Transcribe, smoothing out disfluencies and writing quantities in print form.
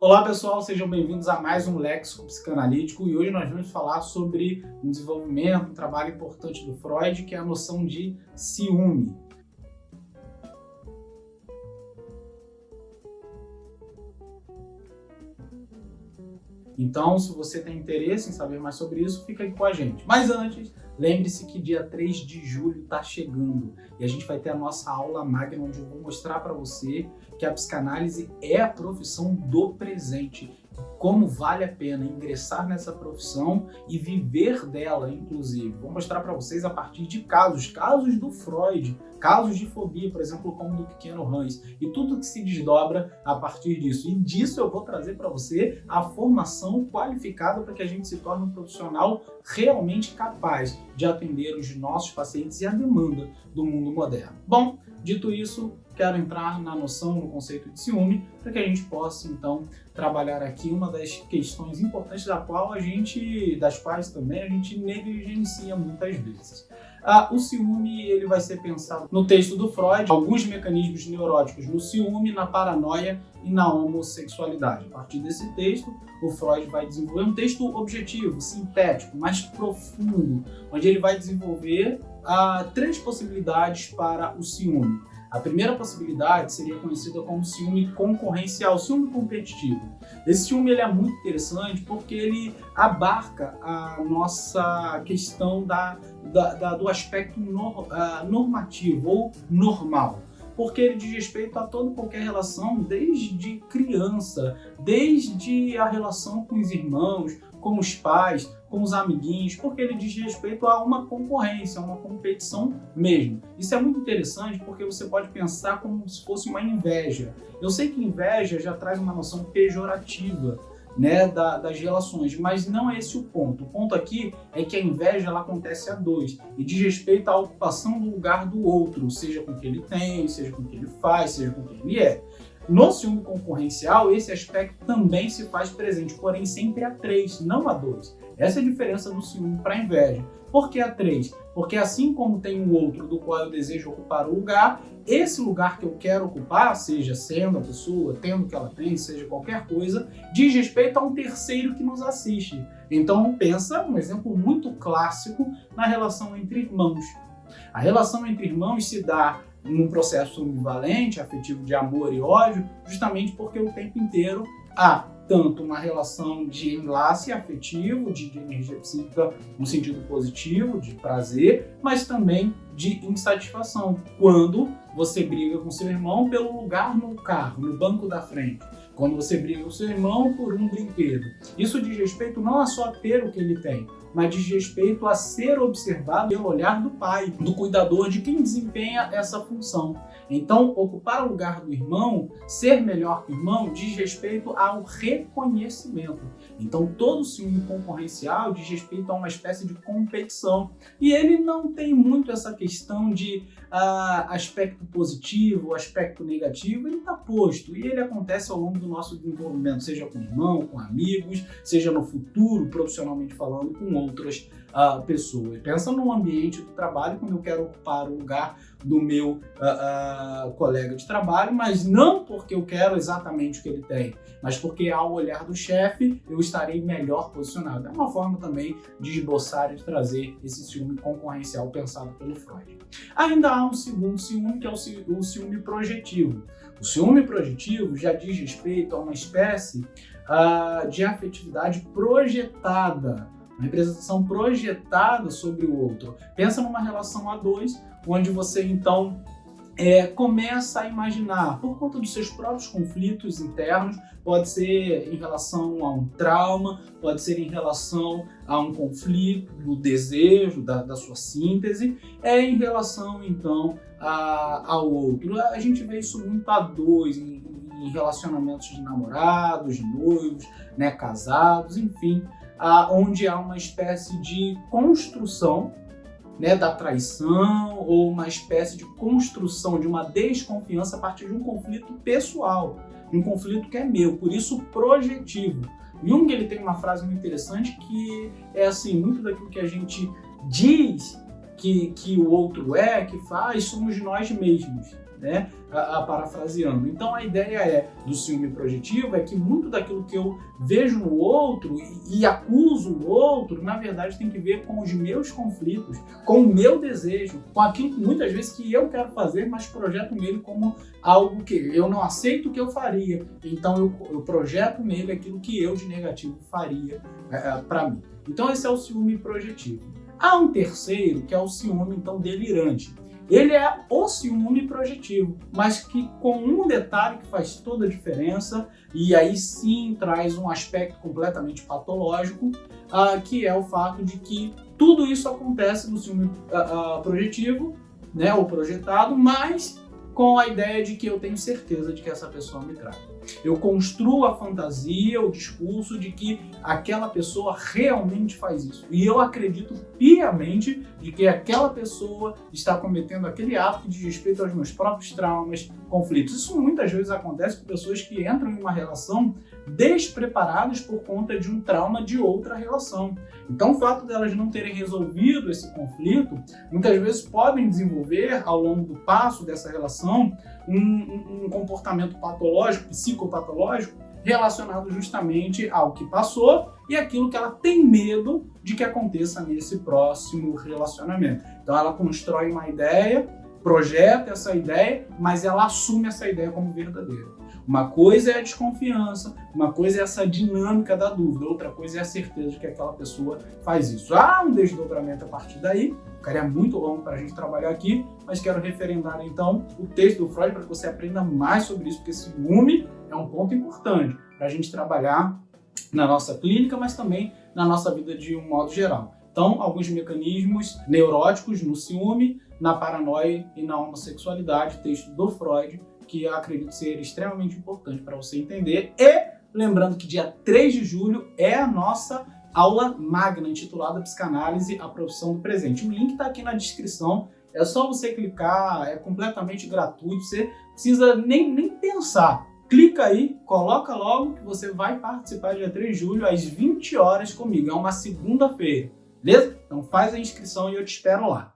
Olá pessoal, sejam bem-vindos a mais um Léxico Psicanalítico e hoje nós vamos falar sobre um desenvolvimento, um trabalho importante do Freud, que é a noção de ciúme. Então, se você tem interesse em saber mais sobre isso, fica aí com a gente. Mas antes, lembre-se que dia 3 de julho está chegando e a gente vai ter a nossa aula magna, onde eu vou mostrar para você que a psicanálise é a profissão do presente. Como vale a pena ingressar nessa profissão e viver dela, inclusive. Vou mostrar para vocês a partir de casos do Freud, casos de fobia, por exemplo, como do pequeno Hans, e tudo que se desdobra a partir disso. E disso eu vou trazer para você a formação qualificada para que a gente se torne um profissional realmente capaz de atender os nossos pacientes e a demanda do mundo moderno. Bom, dito isso, quero entrar na noção, no conceito de ciúme, para que a gente possa, então, trabalhar aqui uma das questões importantes das quais também a gente negligencia muitas vezes. O ciúme ele vai ser pensado no texto do Freud, alguns mecanismos neuróticos no ciúme, na paranoia e na homossexualidade. A partir desse texto, o Freud vai desenvolver um texto objetivo, sintético, mais profundo, onde ele vai desenvolver 3 possibilidades para o ciúme. A primeira possibilidade seria conhecida como ciúme concorrencial, ciúme competitivo. Esse ciúme ele é muito interessante porque ele abarca a nossa questão do aspecto normativo ou normal. Porque ele diz respeito a toda e qualquer relação, desde criança, desde a relação com os irmãos, com os pais, com os amiguinhos, porque ele diz respeito a uma concorrência, a uma competição mesmo. Isso é muito interessante porque você pode pensar como se fosse uma inveja. Eu sei que inveja já traz uma noção pejorativa, né, das relações, mas não é esse o ponto. O ponto aqui é que a inveja ela acontece a 2 e diz respeito à ocupação do lugar do outro, seja com o que ele tem, seja com o que ele faz, seja com o que ele é. No ciúme concorrencial, esse aspecto também se faz presente, porém sempre a 3, não a 2. Essa é a diferença do ciúme para a inveja. Por que a 3? Porque assim como tem um outro do qual eu desejo ocupar o lugar, esse lugar que eu quero ocupar, seja sendo a pessoa, tendo o que ela tem, seja qualquer coisa, diz respeito a um terceiro que nos assiste. Então pensa um exemplo muito clássico na relação entre irmãos. A relação entre irmãos se dá num processo ambivalente, afetivo de amor e ódio, justamente porque o tempo inteiro há tanto uma relação de enlace afetivo, de energia psíquica no sentido positivo, de prazer, mas também de insatisfação, quando você briga com seu irmão pelo lugar no carro, no banco da frente, quando você briga com seu irmão por um brinquedo. Isso diz respeito não a só ter o que ele tem, mas diz respeito a ser observado pelo olhar do pai, do cuidador, de quem desempenha essa função. Então, ocupar o lugar do irmão, ser melhor que o irmão, diz respeito ao reconhecimento. Então, todo ciúme concorrencial diz respeito a uma espécie de competição. E ele não tem muito essa questão de aspecto positivo, aspecto negativo, ele está posto. E ele acontece ao longo do nosso desenvolvimento, seja com irmão, com amigos, seja no futuro, profissionalmente falando, com outras pessoas. Pensa num ambiente do trabalho, quando eu quero ocupar o lugar do meu colega de trabalho, mas não porque eu quero exatamente o que ele tem, mas porque ao olhar do chefe eu estarei melhor posicionado. É uma forma também de esboçar e de trazer esse ciúme concorrencial pensado pelo Freud. Ainda há um segundo ciúme, que é o ciúme projetivo. O ciúme projetivo já diz respeito a uma espécie de afetividade projetada, uma representação projetada sobre o outro. Pensa numa relação a 2, onde você então começa a imaginar, por conta dos seus próprios conflitos internos, pode ser em relação a um trauma, pode ser em relação a um conflito do desejo, da sua síntese, em relação então ao outro. A gente vê isso muito a 2, em relacionamentos de namorados, de noivos, né, casados, enfim, onde há uma espécie de construção, né, da traição ou uma espécie de construção de uma desconfiança a partir de um conflito pessoal, de um conflito que é meu, por isso projetivo. Jung ele tem uma frase muito interessante que é assim, muito daquilo que a gente diz que o outro que faz, somos nós mesmos. né? Parafraseando. Então a ideia do ciúme projetivo é que muito daquilo que eu vejo no outro e acuso o outro, na verdade tem que ver com os meus conflitos, com o meu desejo, com aquilo que muitas vezes que eu quero fazer, mas projeto nele como algo que eu não aceito que eu faria. Então eu projeto nele aquilo que eu de negativo faria para mim. Então esse é o ciúme projetivo. Há um terceiro que é o ciúme então delirante. Ele é o ciúme projetivo, mas que com um detalhe que faz toda a diferença, e aí sim traz um aspecto completamente patológico, que é o fato de que tudo isso acontece no ciúme projetivo, né, ou projetado, mas com a ideia de que eu tenho certeza de que essa pessoa me trai. Eu construo a fantasia, o discurso de que aquela pessoa realmente faz isso. E eu acredito piamente de que aquela pessoa está cometendo aquele ato que diz respeito aos meus próprios traumas, conflitos. Isso muitas vezes acontece com pessoas que entram em uma relação despreparadas por conta de um trauma de outra relação. Então o fato delas não terem resolvido esse conflito, muitas vezes podem desenvolver ao longo do passo dessa relação um comportamento patológico, psicopatológico, relacionado justamente ao que passou e aquilo que ela tem medo de que aconteça nesse próximo relacionamento. Então ela constrói uma ideia, projeta essa ideia, mas ela assume essa ideia como verdadeira. Uma coisa é a desconfiança, uma coisa é essa dinâmica da dúvida, outra coisa é a certeza de que aquela pessoa faz isso. Há um desdobramento a partir daí, ficaria muito longo para a gente trabalhar aqui, mas quero referendar então o texto do Freud para que você aprenda mais sobre isso, porque ciúme é um ponto importante para a gente trabalhar na nossa clínica, mas também na nossa vida de um modo geral. Então, alguns mecanismos neuróticos no ciúme, na paranoia e na homossexualidade, texto do Freud, que eu acredito ser extremamente importante para você entender. E lembrando que dia 3 de julho é a nossa aula magna, intitulada Psicanálise, a Profissão do Presente. O link está aqui na descrição, é só você clicar, é completamente gratuito, você precisa nem pensar. Clica aí, coloca logo que você vai participar dia 3 de julho às 20 horas comigo, é uma segunda-feira, beleza? Então faz a inscrição e eu te espero lá.